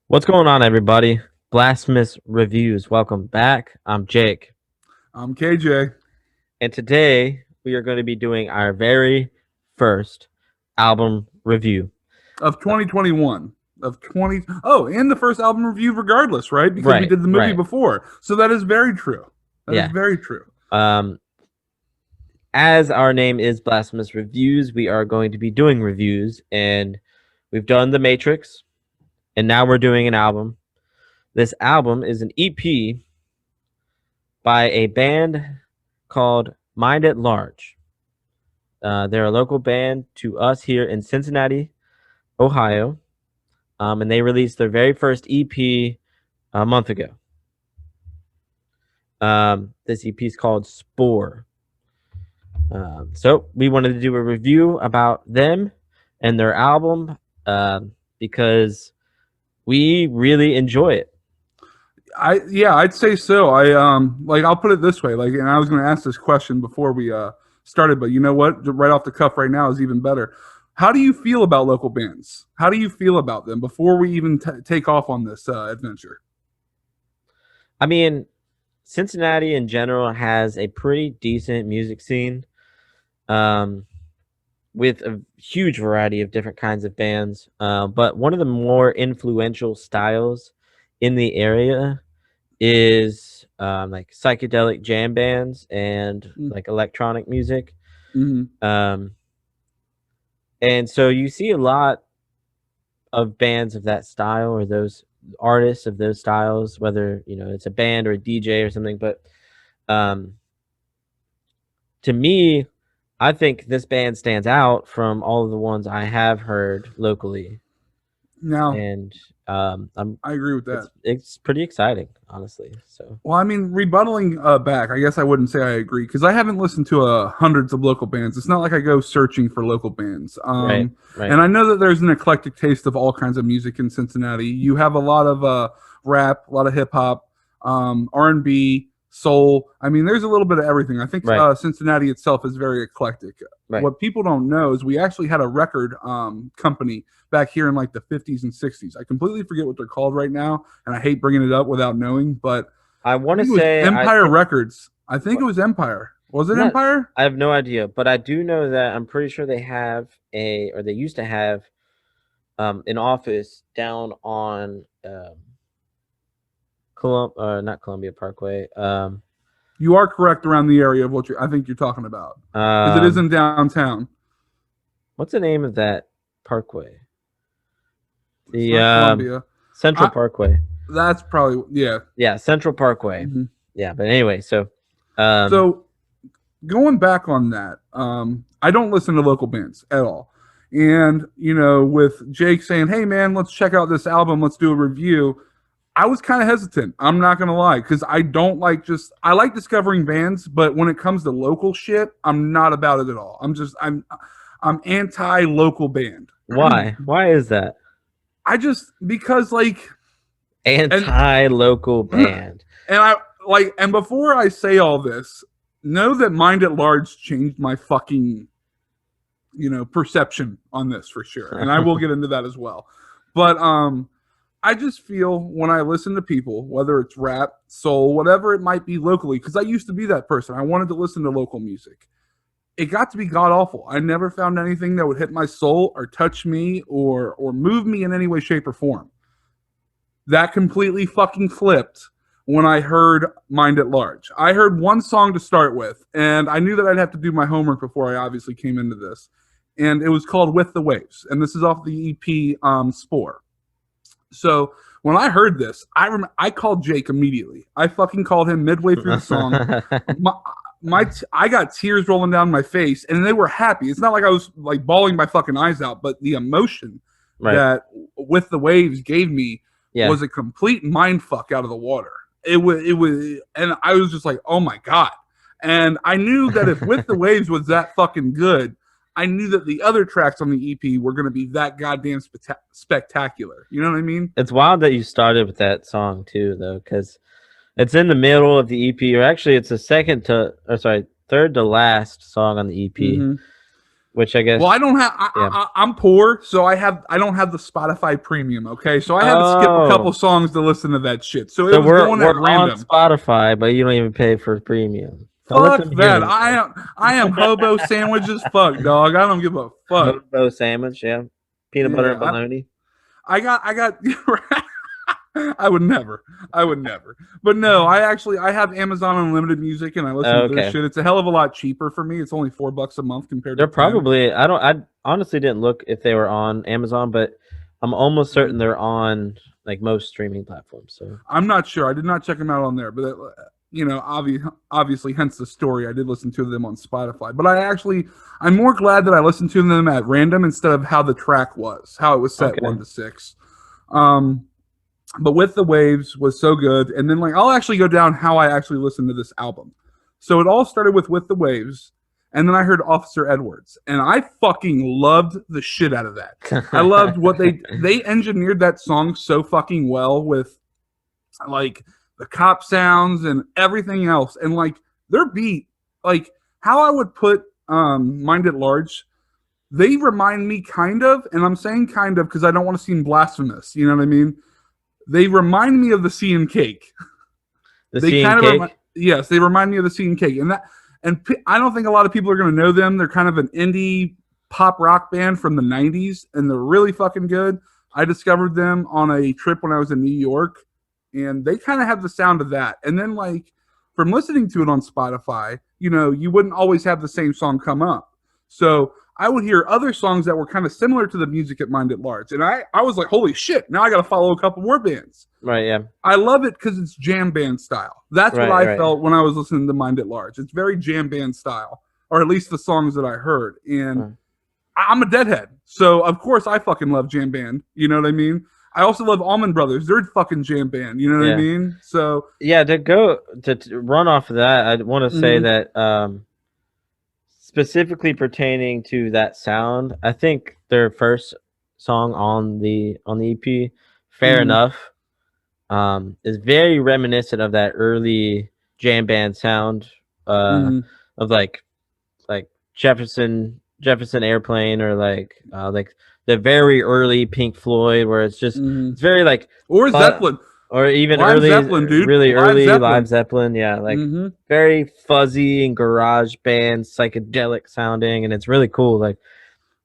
What's going on, everybody? Blasphemous Reviews. Welcome back. I'm Jake, I'm KJ. and today we are going to be doing our very first album review. Of Uh, 2021. Of 20. Oh, and the first album review, regardless, right? Because we right, did the movie right. before. So that is very true. That is Yeah. very true. Um, as our name is Blasphemous Reviews, we are going to be doing reviews, and we've done The Matrix, and now we're doing an album. This album is an EP by a band called Mind at Large. They're a local band to us here in Cincinnati, Ohio, and they released their very first EP a month ago. This EP is called Spore. So we wanted to do a review about them and their album because we really enjoy it. I'd say so. I'll put it this way. And I was going to ask this question before we started, but you know what? Right off the cuff, right now is even better. How do you feel about local bands? How do you feel about them before we even take off on this adventure? I mean, Cincinnati in general has a pretty decent music scene. Um, with a huge variety of different kinds of bands. But one of the more influential styles in the area is like psychedelic jam bands and like electronic music. Mm-hmm. And so you see a lot of bands of that style or those artists of those styles, whether it's a band or a DJ or something. But um, to me, I think this band stands out from all of the ones I have heard locally, Now, and I agree with it's that. it's pretty exciting, honestly. So Well, I mean, rebuttaling back, I guess I wouldn't say I agree because I haven't listened to hundreds of local bands. It's not like I go searching for local bands. right, right, And I know that there's an eclectic taste of all kinds of music in Cincinnati. You have a lot of rap, a lot of hip hop, R&B, soul. I mean, there's a little bit of everything. I think right, Cincinnati itself is very eclectic. right. What people don't know is we actually had a record company back here in like the 50s and 60s. I completely forget what they're called right now, and I hate bringing it up without knowing, but I I want to think it was say I Empire think Records. I think it was Empire. Was I'm it not. Empire? I have no idea, but I do know that I'm pretty sure they have or they used to have an office down on not Columbia Parkway. You are correct around the area of what I think you're talking about because it is Um, in downtown. what's the name of that parkway? It's The not Columbia. Central I, Parkway. that's probably yeah. Yeah, Central Parkway. Mm-hmm. Yeah, but anyway, so um, So going back on that, I don't listen to local bands at all. And with Jake saying, "Hey man, let's check out this album. Let's do a review." I was kind of hesitant. I'm not gonna lie, because I don't like I like discovering bands, but when it comes to local shit, I'm not about it at all. I'm anti local band. why? Why is that? I just because and Anti-local band. and before I say all this, know that Mind at Large changed my fucking perception on this for sure, and I will get into that as well. But I just feel when I listen to people, whether it's rap, soul, whatever it might be locally, because I used to be that person. I wanted to listen to local music. It got to be god awful. I never found anything that would hit my soul or touch me or move me in any way, shape, or form. That completely fucking flipped when I heard Mind at Large. I heard one song to start with, and I knew that I'd have to do my homework before I obviously came into this. And it was called With the Waves. And this is off the EP Spore. So when I heard this, I called Jake immediately. I fucking called him midway through the song. I got tears rolling down my face, and they were happy. It's not like I was like bawling my fucking eyes out, but the emotion Right. that With the Waves gave me Yeah. was a complete mind fuck out of the water. It was, and I was just like, oh my god. And I knew that if With the Waves was that fucking good, I knew that the other tracks on the EP were going to be that goddamn spectacular. You know what I mean? It's wild that you started with that song too, though, because it's in the middle of the EP, or actually, it's third to last song on the EP. Mm-hmm. which I guess. Well, I don't have. Yeah. I'm poor, so I don't have the Spotify Premium. Okay, so I had to skip a couple songs to listen to that shit. So it was going we're at on random. Spotify, but you don't even pay for premium. Don't let Fuck them hear that. you. I am hobo sandwiches. Fuck, dog. I don't give a fuck. Hobo sandwich, yeah. Peanut butter and bologna. I got. I would never. But no, I have Amazon Unlimited Music and I listen to this shit. It's a hell of a lot cheaper for me. It's only $4 a month compared They're to 10. probably I honestly didn't look if they were on Amazon, but I'm almost certain they're on like most streaming platforms. So I'm not sure. I did not check them out on there, but obviously, hence the story. I did listen to them on Spotify, but I'm more glad that I listened to them at random instead of how the track was, how it was set 1 to 6. But With the Waves was so good, and then I'll actually go down how I actually listened to this album. So it all started with the Waves, and then I heard Officer Edwards, and I fucking loved the shit out of that. I loved what they engineered that song so fucking well with the cop sounds and everything else, and their beat, how I would put Mind at Large. They remind me kind of, and I'm saying kind of because I don't want to seem blasphemous. You know what I mean? They remind me of the Sea and Cake. Yes, they remind me of the Sea and Cake, and I don't think a lot of people are going to know them. They're kind of an indie pop rock band from the '90s, and they're really fucking good. I discovered them on a trip when I was in New York, and they kind of have the sound of that. And then from listening to it on Spotify, you wouldn't always have the same song come up. So I would hear other songs that were kind of similar to the music at Mind at Large. And I was like, holy shit, now I got to follow a couple more bands. Right, yeah. I love it because it's jam band style. That's what I felt when I was listening to Mind at Large. It's very jam band style, or at least the songs that I heard. And I'm a Deadhead. So, of course, I fucking love jam band. You know what I mean? I also love Allman Brothers. They're a fucking jam band. You know what I mean? So yeah, to run off of that, I want to say that specifically pertaining to that sound, I think their first song on the EP, Fair Enough, is very reminiscent of that early jam band sound of like Jefferson Airplane, or like the very early Pink Floyd, where it's just it's very or Zeppelin, or even Live early Zeppelin, dude. really Live early Zeppelin. Live Zeppelin, yeah, very fuzzy and garage band psychedelic sounding, and it's really cool.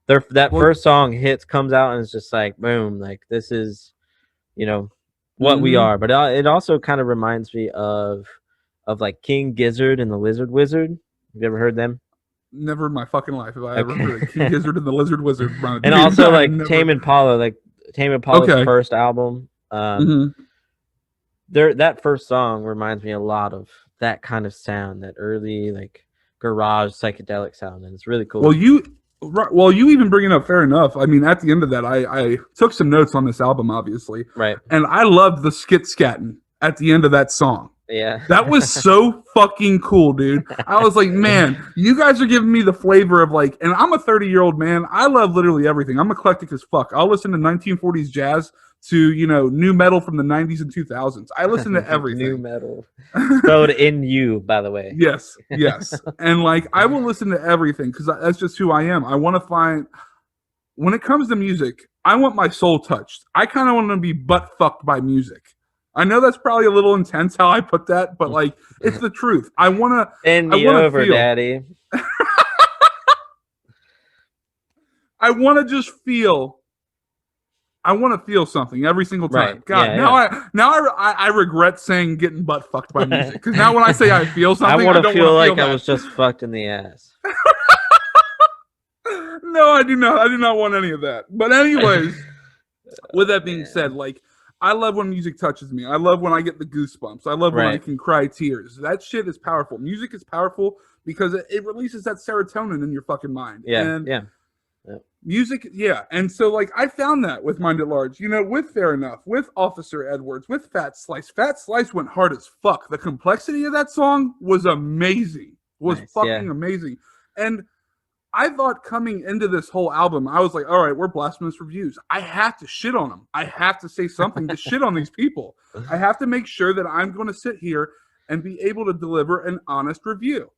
First song comes out and it's just like boom, this is what we are. But it also kind of reminds me of King Gizzard and the Lizard Wizard. Have you ever heard them? Never in my fucking life have I ever heard King Gizzard and the Lizard Wizard. And also Tame Impala, Tame Impala's first album. That first song reminds me a lot of that kind of sound, that early garage psychedelic sound, and it's really cool. Well, you even bringing up Fair Enough. I mean, at the end of that, I took some notes on this album, obviously, right? And I loved the scatting at the end of that song. Yeah, that was so fucking cool, dude. I was like, man, you guys are giving me the flavor of and I'm a 30-year-old man. I love literally everything. I'm eclectic as fuck. I'll listen to 1940s jazz to new metal from the 90s and 2000s. I listen to everything. New metal, spelled in you, by the way. Yes, and I will listen to everything because that's just who I am. I want to find, when it comes to music, I want my soul touched. I kind of want to be butt fucked by music. I know that's probably a little intense how I put that, but it's the truth. I want to bend me over, Daddy. I want to just feel. I want to feel something every single time. Right. God, I regret saying getting butt fucked by music, because now when I say I feel something, I want to feel like I was just fucked in the ass. No, I do not. I do not want any of that. But anyways, with that being said, I love when music touches me. I love when I get the goosebumps. I love when I can cry tears. That shit is powerful. Music is powerful because it releases that serotonin in your fucking mind. Music, and so I found that with Mind at Large, with Fair Enough, with Officer Edwards, with Fat Slice. Fat Slice went hard as fuck. The complexity of that song was amazing. Amazing. And I thought coming into this whole album, I was like, all right, we're Blasphemous Reviews. I have to shit on them. I have to say something to shit on these people. I have to make sure that I'm going to sit here and be able to deliver an honest review.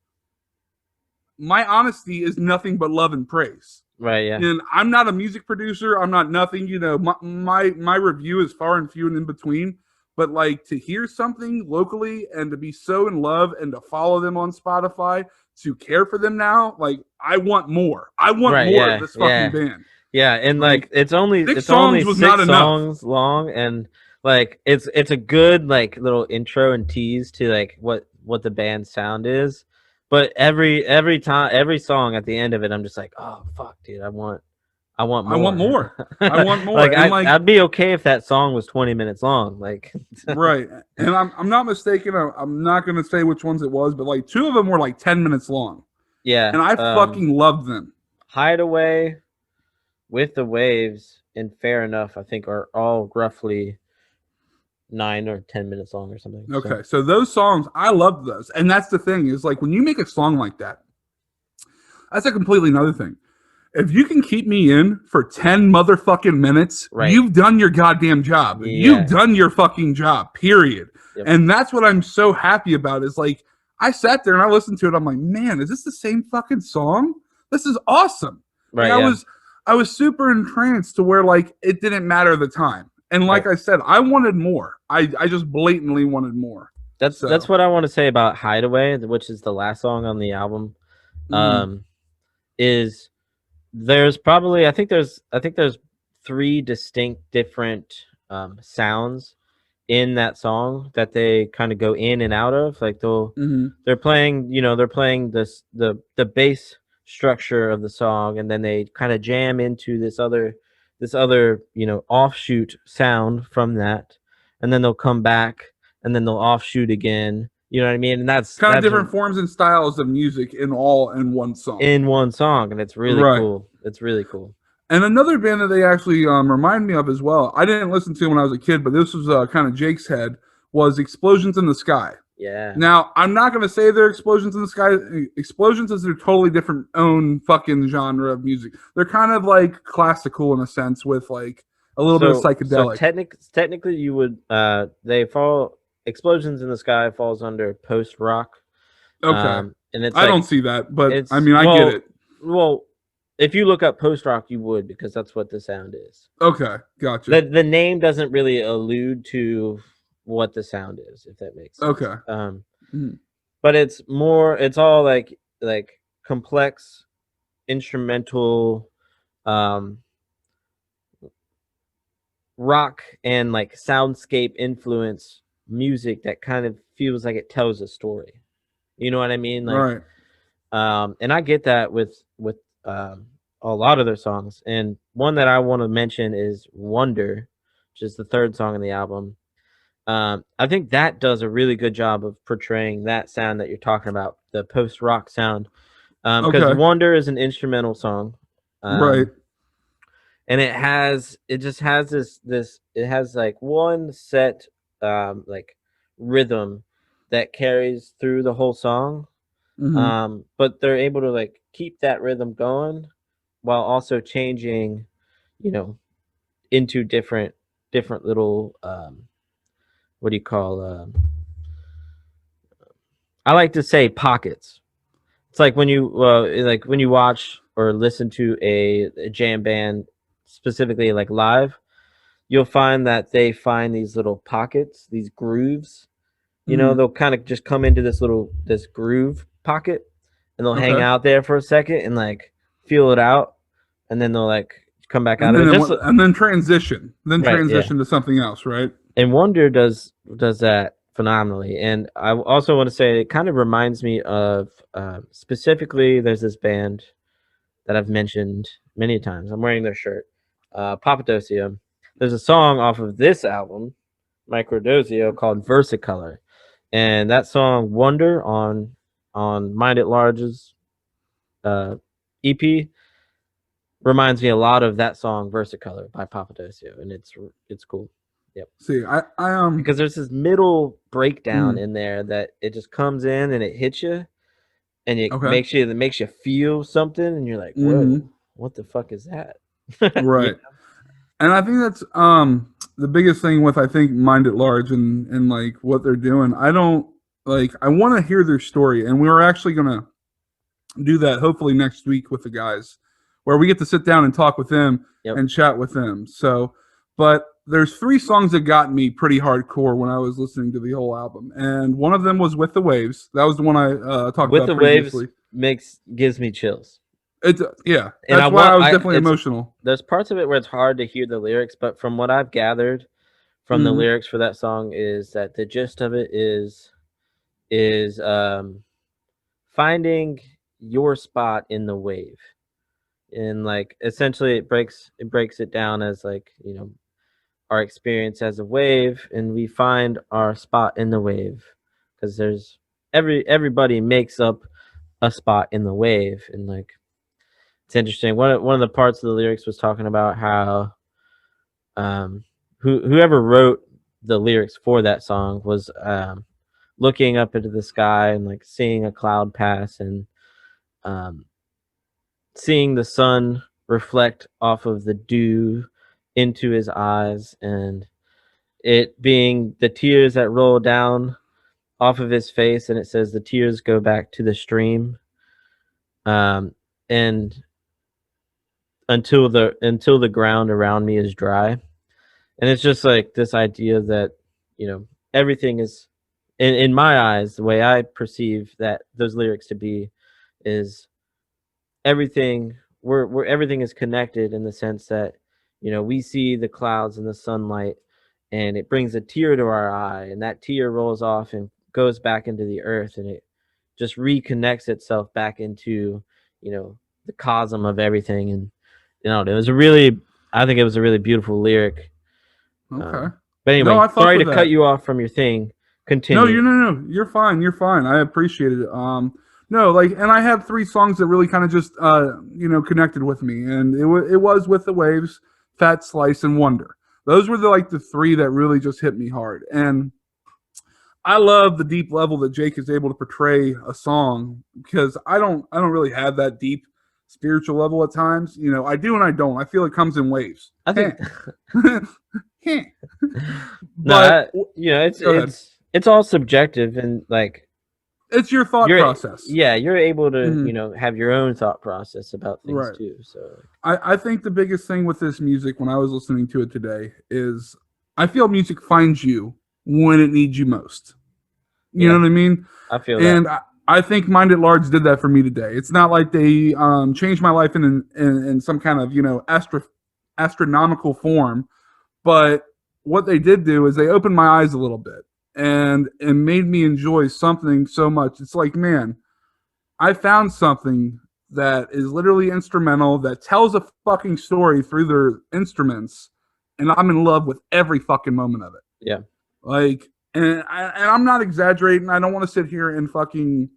my honesty is nothing but love and praise. Right. Yeah. And I'm not a music producer. I'm not nothing. You know, my review is far and few and in between. But like to hear something locally and to be so in love and to follow them on Spotify, to care for them now, like I want more. I want Right. more of Yeah. this fucking Yeah. band. Yeah. And Like like it's only six songs was not six enough. songs long, and like it's a good like little intro and tease to like what the band's sound is. But every time every song at the end of it, I'm just like, oh fuck, dude, I want I want more. more. I want more. Like And like I'd be okay if that song was 20 minutes long. Like right. And I'm not mistaken. I'm not gonna say which ones it was, but like two of them were like 10 minutes long. yeah, And I fucking loved them. Hideaway, With the Waves, and Fair Enough, I think are all roughly 9 or 10 minutes long or something. Okay, so those songs, I love those. And that's the thing is like when you make a song like that, that's a completely another thing. If you can keep me in for 10 motherfucking minutes, Right. you've done your goddamn job. Yeah. You've done your fucking job, period. Yep. And that's what I'm so happy about is like, I sat there and I listened to it. I'm like, man, is this the same fucking song? This is awesome. Right. Like, I was super entranced to where like it didn't matter the time. And like I said, I wanted more. I just blatantly wanted more. That's what I want to say about Hideaway, which is the last song on the album. Is there's probably I think there's 3 distinct different sounds in that song that they kind of go in and out of. Like they're playing, they're playing this the bass structure of the song, and then they kind of jam into this other offshoot sound from that, and then they'll come back and then they'll offshoot again. You know what I mean? And that's kind of different forms and styles of music in one song. And it's really cool. It's really cool. And another band that they actually remind me of as well, I didn't listen to when I was a kid, but this was kind of Jake's head, was Explosions in the Sky. Yeah. Now, I'm not going to say they're Explosions in the Sky. Explosions is their totally different own fucking genre of music. They're kind of like classical in a sense with like a little bit of psychedelic. So technically you would, Explosions in the Sky falls under post-rock. Okay. And it's I don't see that, but I mean, I get it. Well, if you look up post-rock, you would, because that's what the sound is. Okay, gotcha. The name doesn't really allude to what the sound is, if that makes sense. Okay. But it's all like complex instrumental rock and like soundscape influence music that kind of feels like it tells a story. You know what I mean? Like, right. And I get that with a lot of their songs. And one that I want to mention is Wonder, which is the 3rd song in the album. I think that does a really good job of portraying that sound that you're talking about, the post-rock sound. Because Wonder is an instrumental song. Right. And it just has it has like one set like rhythm that carries through the whole song. But they're able to like keep that rhythm going while also changing, into different little what do you call I like to say pockets. It's like when you watch or listen to a jam band, specifically like live, you'll find that they find these little pockets, these grooves. They'll kind of just come into this groove pocket, and they'll hang out there for a second and like feel it out, and then they'll like come back out of it. And then transition to something else, right? And Wonder does that phenomenally. And I also want to say it kind of reminds me of specifically, there's this band that I've mentioned many times. I'm wearing their shirt, Papadosio. There's a song off of this album, Microdosio, called Versicolor. And that song, Wonder, on Mind at Large's EP, reminds me a lot of that song, Versicolor, by Papadosio. And it's cool. Yep. See, I because there's this middle breakdown in there that it just comes in and it hits you, and it makes you feel something, and you're like, whoa, what the fuck is that? Right. And I think that's the biggest thing with Mind at Large and like what they're doing. I want to hear their story, and we were actually gonna do that hopefully next week with the guys, where we get to sit down and talk with them Yep. and chat with them. So, but there's 3 songs that got me pretty hardcore when I was listening to the whole album, and one of them was "With the Waves." That was the one I talked With about the Waves previously. gives me chills. It's yeah, And that's why I was definitely emotional. There's parts of it where it's hard to hear the lyrics, but from what I've gathered from the Mm-hmm. lyrics for that song is that the gist of it is finding your spot in the wave. And like essentially it breaks it down as like, our experience as a wave, and we find our spot in the wave because there's everybody makes up a spot in the wave. And like it's interesting, one of the parts of the lyrics was talking about how whoever wrote the lyrics for that song was looking up into the sky and like seeing a cloud pass, and um, seeing the sun reflect off of the dew into his eyes, and it being the tears that roll down off of his face, and it says the tears go back to the stream, and until the ground around me is dry. And it's just like this idea that everything is, in my eyes, the way I perceive that those lyrics to be is everything, we're everything is connected in the sense that we see the clouds and the sunlight, and it brings a tear to our eye, and that tear rolls off and goes back into the earth, and it just reconnects itself back into the cosm of everything. And it was I think it was a really beautiful lyric. Okay. But No, anyway, I fuck sorry to with cut that. you off from your thing. No, Continue. you're fine. You're fine. I appreciate it. No, like, and I have 3 songs that really kind of just connected with me, and it was "With the Waves," "Fat Slice," and "Wonder." Those were the 3 that really just hit me hard, and I love the deep level that Jake is able to portray a song, because I don't really have that deep spiritual level at times. I do and I don't. I feel it comes in waves. I think no, But it's go ahead. it's all subjective, and like It's your thought process. you're able to Mhm. have your own thought process about things Right. too. So I think the biggest thing with this music when I was listening to it today is I feel music finds you when it needs you most. You yeah, know what I mean? I feel that. And I think Mind at Large did that for me today. It's not like they changed my life in some kind of astronomical form, but what they did do is they opened my eyes a little bit, and it made me enjoy something so much. It's like, man, I found something that is literally instrumental, that tells a fucking story through their instruments, and I'm in love with every fucking moment of it. Yeah. Like, and I'm not exaggerating. I don't want to sit here and fucking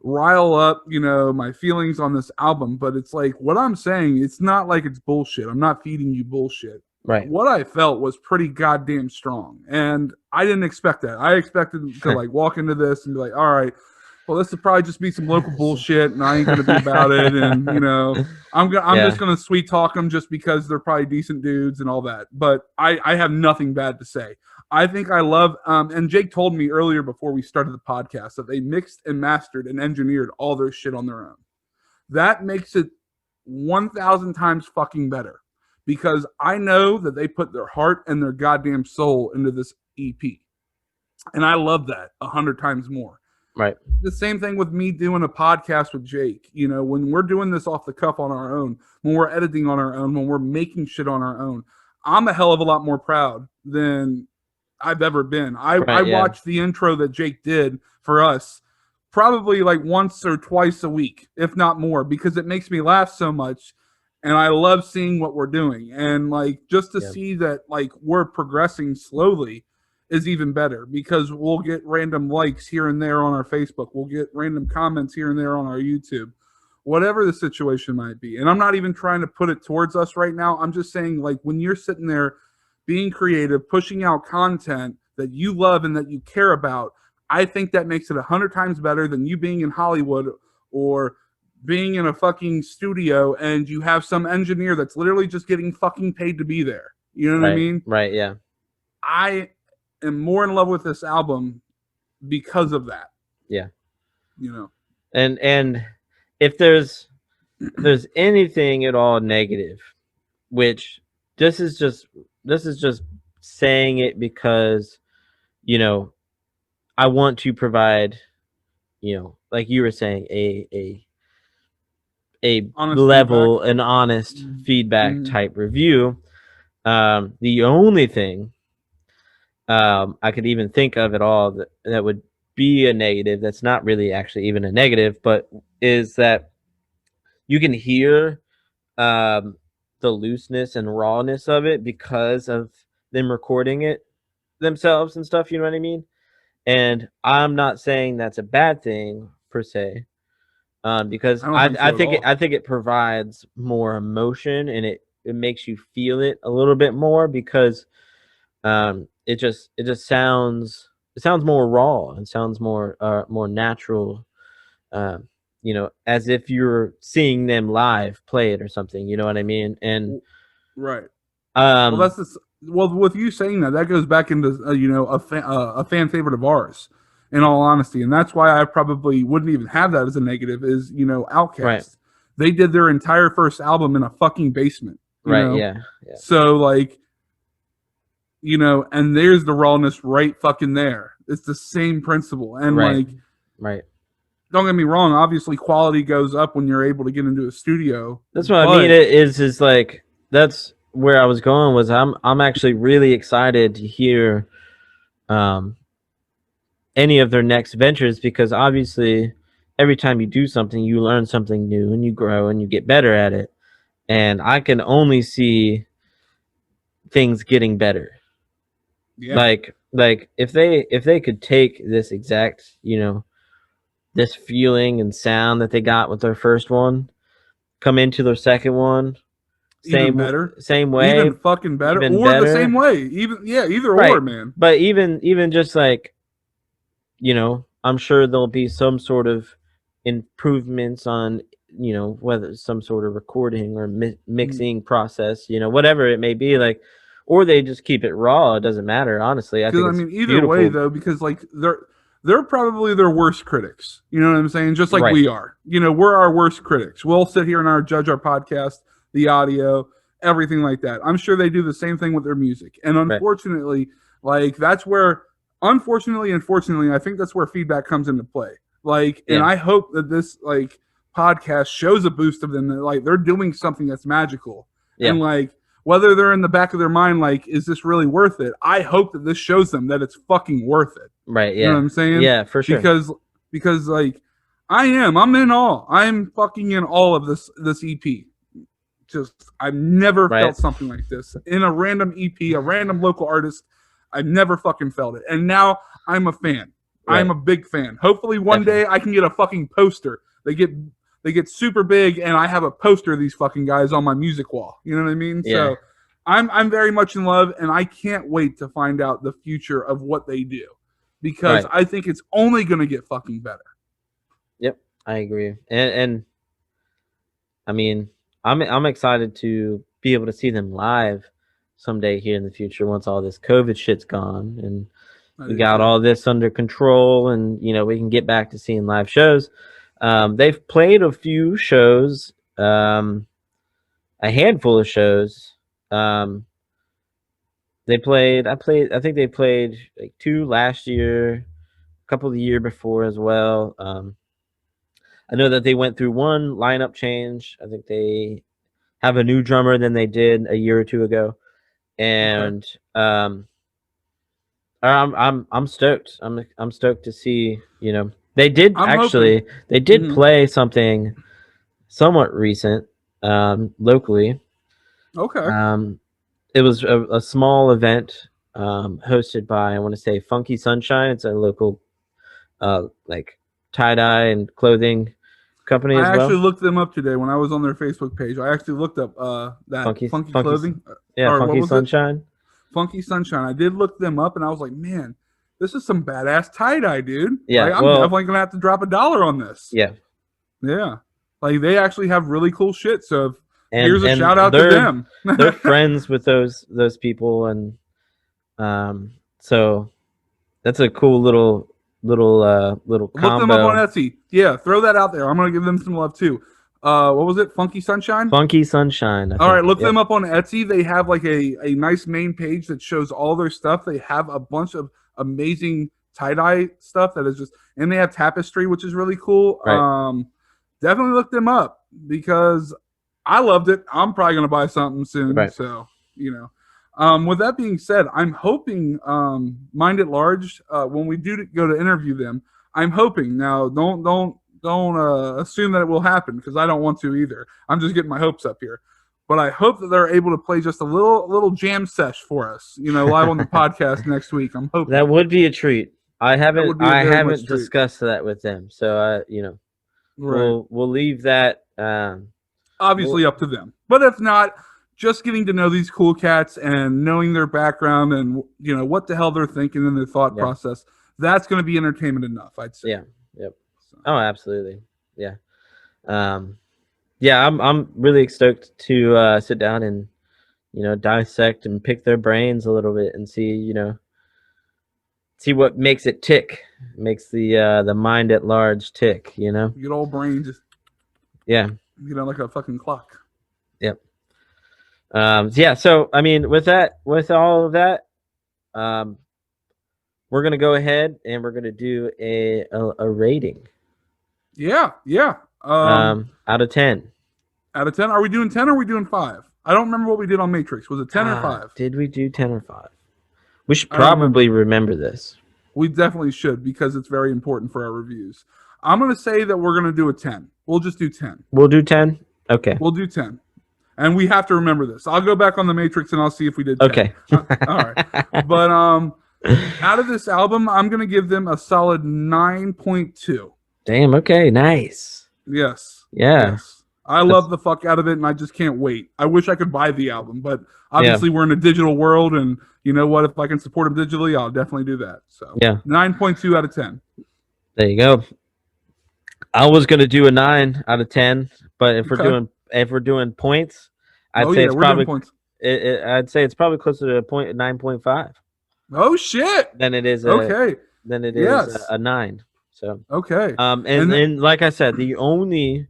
rile up, my feelings on this album, but it's like what I'm saying, it's not like it's bullshit. I'm not feeding you bullshit. Right. What I felt was pretty goddamn strong, and I didn't expect that. I expected to like walk into this and be like, all right, well, this would probably just be some local bullshit, and I ain't gonna be about it. And I'm Yeah. just gonna sweet talk them just because they're probably decent dudes and all that. But I have nothing bad to say. I think I love. And Jake told me earlier before we started the podcast that they mixed and mastered and engineered all their shit on their own. That makes it 1,000 times fucking better, because I know that they put their heart and their goddamn soul into this EP, and I love that 100 times more. Right. The same thing with me doing a podcast with Jake. When we're doing this off the cuff on our own, when we're editing on our own, when we're making shit on our own, I'm a hell of a lot more proud than I've ever been. I Yeah. watched the intro that Jake did for us probably like once or twice a week, if not more, because it makes me laugh so much. And I love seeing what we're doing. And like just to see that like we're progressing slowly is even better, because we'll get random likes here and there on our Facebook. We'll get random comments here and there on our YouTube, whatever the situation might be. And I'm not even trying to put it towards us right now. I'm just saying, like, when you're sitting there being creative, pushing out content that you love and that you care about, I think that makes it 100 times better than you being in Hollywood or being in a fucking studio and you have some engineer that's literally just getting fucking paid to be there. You know what I mean? Right. Yeah. I am more in love with this album because of that. Yeah. And if there's anything at all negative, which this is just saying it because, you know, I want to provide, you know, like you were saying, a Honest feedback. level, an honest feedback Mm-hmm. type review. The only thing I could even think of at all that would be a negative, that's not really actually even a negative, but is that you can hear um, the looseness and rawness of it because of them recording it themselves and stuff. You know what I mean? And I'm not saying that's a bad thing per se, because I don't think so at I all. think it provides more emotion, and it makes you feel it a little bit more because it just sounds, it sounds more raw and sounds more natural, um, you know, as if you're seeing them live play it or something. You know what I mean? And Right. Well, um, that's this. Well, with you saying that, that goes back into a fan favorite of ours. In all honesty, and that's why I probably wouldn't even have that as a negative. Is right, Outcast. They did their entire first album in a fucking basement. right, yeah, yeah, So like and there's the rawness right fucking there. It's the same principle, and right, like right. don't get me wrong. Obviously, quality goes up when you're able to get into a studio, That's what I mean. but It is like that's where I was going. Was I'm actually really excited to hear um any of their next ventures, because obviously every time you do something, you learn something new and you grow and you get better at it. And I can only see things getting better. yeah, Like if they could take this exact, you know, this feeling and sound that they got with their first one, come into their second one, even better, same way, even fucking better, even or the same better. way, even either or, Right. man. But even just like, you know, I'm sure there'll be some sort of improvements on, you know, whether it's some sort of recording or mixing process, you know, whatever it may be, like, or they just keep it raw. It doesn't matter, honestly. I Because think I it's mean, either way beautiful. though, because like they're probably their worst critics. You know what I'm saying? Just like Right. we are. We're our worst critics. We'll sit here and judge our podcast, the audio, everything like that. I'm sure they do the same thing with their music. And Right. unfortunately, like that's where, unfortunately and fortunately, I think that's where feedback comes into play. Like, and Yeah. I hope that this like podcast shows a boost of them that like they're doing something that's magical. Yeah. And like whether they're in the back of their mind like, is this really worth it? I hope that this shows them that it's fucking worth it. Right. You know what Yeah. I'm saying? Yeah, for sure. Because like I'm in awe. I'm fucking in awe of this EP. Just I've never Right. felt something like this in a random EP, a random local artist. I've never fucking felt it, and now I'm a fan. I'm Right. a big fan. Hopefully, one Definitely. day I can get a fucking poster. They get super big, and I have a poster of these fucking guys on my music wall. You know what I mean? Yeah. So I'm very much in love, and I can't wait to find out the future of what they do, because Right. I think it's only going to get fucking better. Yep. I agree. And I mean, I'm excited to be able to see them live someday here in the future once all this COVID shit's gone and we got all this under control, and you know we can get back to seeing live shows. They've played a few shows, a handful of shows. They played. I think they played like 2 last year, a couple the year before as well. I know that they went through one lineup change. I think they have a new drummer than they did a year or two ago, Okay. and I'm stoked. I'm stoked to see. You know, they did I'm hoping. actually they did Mm-hmm. play something somewhat recent, locally. Okay. Um, it was a small event, hosted by, I want to say, Funky Sunshine. It's a local like tie dye and clothing company I as actually well. looked them up today when I was on their Facebook page. I actually looked up that funky Funky, clothing, yeah, or what Funky was it? Sunshine. Funky Sunshine. I did look them up, and I was like, man, this is some badass tie dye, dude. Like, Yeah, I'm well, definitely gonna have to drop $1 on this. yeah, Yeah, like they actually have really cool shit. So here's a and shout out to them. they're friends with those people, and so that's a cool little little Look them up on combo. Etsy. Yeah, throw that out there. I'm gonna give them some love too. What was it? Funky Sunshine? Funky Sunshine, I All right, think. look Yep. them up on Etsy. They have like a nice main page that shows all their stuff. They have a bunch of amazing tie-dye stuff that is just, and they have tapestry, which is really cool. Right. Definitely look them up because I loved it. I'm probably gonna buy something soon. Right. So, you know. With that being said, I'm hoping Mind at Large, when we do go to interview them, I'm hoping, now don't assume that it will happen, because I don't want to either. I'm just getting my hopes up here. But I hope that they're able to play just a little jam sesh for us, live on the podcast next week. I'm hoping That would be a treat. that would be a I very much haven't treat. discussed that with them. So Right. we'll leave that Obviously up to them. But if not, just getting to know these cool cats and knowing their background and what the hell they're thinking in their thought process, that's going to be entertainment enough, I'd say. Yeah. Yep. So. Oh, absolutely. Yeah. Yeah, I'm really stoked to sit down and dissect and pick their brains a little bit and see what makes it tick, makes the mind at large tick. Good old brain just like a fucking clock. Yep. Yeah. So I mean, with all of that, we're gonna go ahead and we're gonna do a rating. Yeah. Out of 10. Out of 10, are we doing 10 or are we doing 5? I don't remember what we did on Matrix. Was it 10 or 5? Did we do 10 or 5? We should probably remember this. We definitely should, because it's very important for our reviews. I'm going to say that we're going to do a 10. We'll just do 10. We'll do 10? Okay. We'll do 10. And we have to remember this. I'll go back on the Matrix and I'll see if we did 10. Okay. All right. But out of this album, I'm going to give them a solid 9.2. Damn, okay. Nice. Yes. Yeah. Yes. I love the fuck out of it, and I just can't wait. I wish I could buy the album, but obviously we're in a digital world, and you know what? If I can support them digitally, I'll definitely do that. So 9.2 out of 10. There you go. I was gonna do a 9 out of 10, but if we're doing points, I'd say it's probably I'd say it's probably closer to a 9.5. Oh shit! Than it is Than it is a 9. So okay. And like I said, the only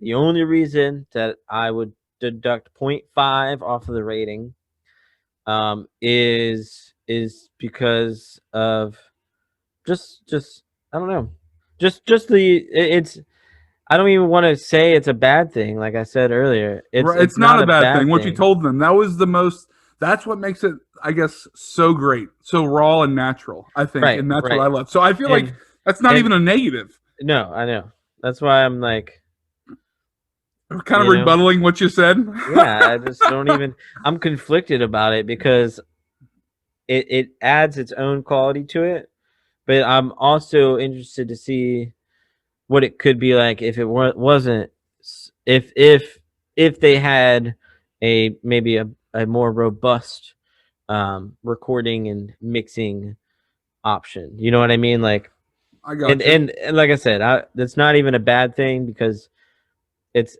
reason that I would deduct 0.5 off of the rating is because of just I don't know. It's I don't even want to say it's a bad thing. Like I said earlier, it's not a bad thing. What you told them, that's what makes it, I guess, so great, so raw and natural, I think. And that's what I love. So I feel like that's not even a negative. No, I know. That's why I'm like kind of rebuttaling what you said. Yeah, I just don't even. I'm conflicted about it because it adds its own quality to it, but I'm also interested to see what it could be like if it wasn't. If they had maybe a more robust recording and mixing option. You know what I mean? Like, I got you. And like I said, that's not even a bad thing because it's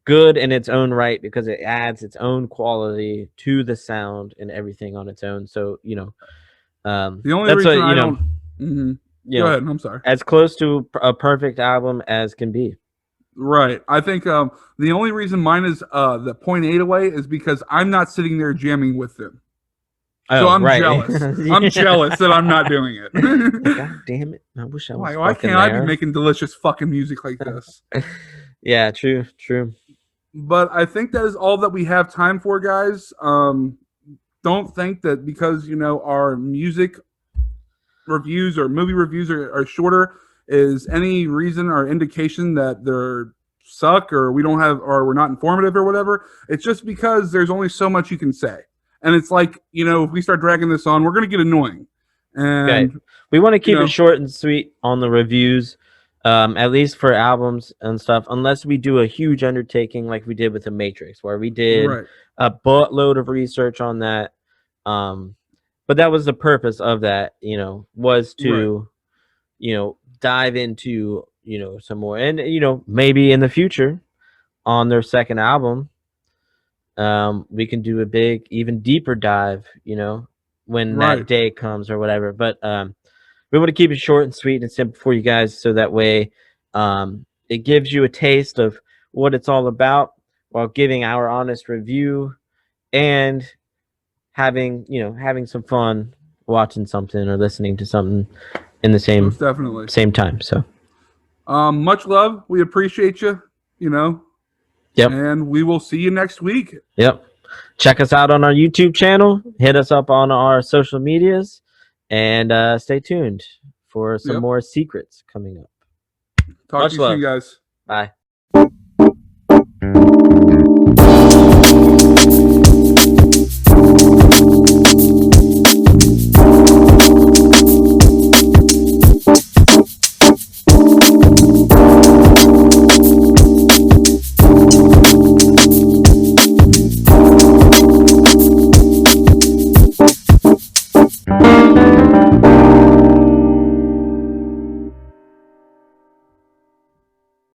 good in its own right because it adds its own quality to the sound and everything on its own. So the only reason I don't. Go ahead. I'm sorry. As close to a perfect album as can be. Right. I think the only reason mine is the 0.8 away is because I'm not sitting there jamming with them. So I'm jealous. I'm jealous that I'm not doing it. God damn it. I wish I was. Why can't I be making delicious fucking music like this? Yeah, true. But I think that is all that we have time for, guys. Don't think that because our music reviews or movie reviews are shorter is any reason or indication that they're suck or we don't have or we're not informative or whatever. It's just because there's only so much you can say. And it's like, if we start dragging this on, we're going to get annoying. And we want to keep it short and sweet on the reviews, at least for albums and stuff, unless we do a huge undertaking like we did with The Matrix, where we did a buttload of research on that. But that was the purpose of that, was to, dive into, some more. And, maybe in the future on their second album, we can do a big, even deeper dive, when that day comes or whatever. But we want to keep it short and sweet and simple for you guys, so that way it gives you a taste of what it's all about while giving our honest review and having some fun watching something or listening to something in the same Most definitely. same time. So much love. We appreciate you. Yep. And we will see you next week. Yep. Check us out on our YouTube channel. Hit us up on our social medias, and stay tuned for some more secrets coming up. Talk to you soon, guys. Bye.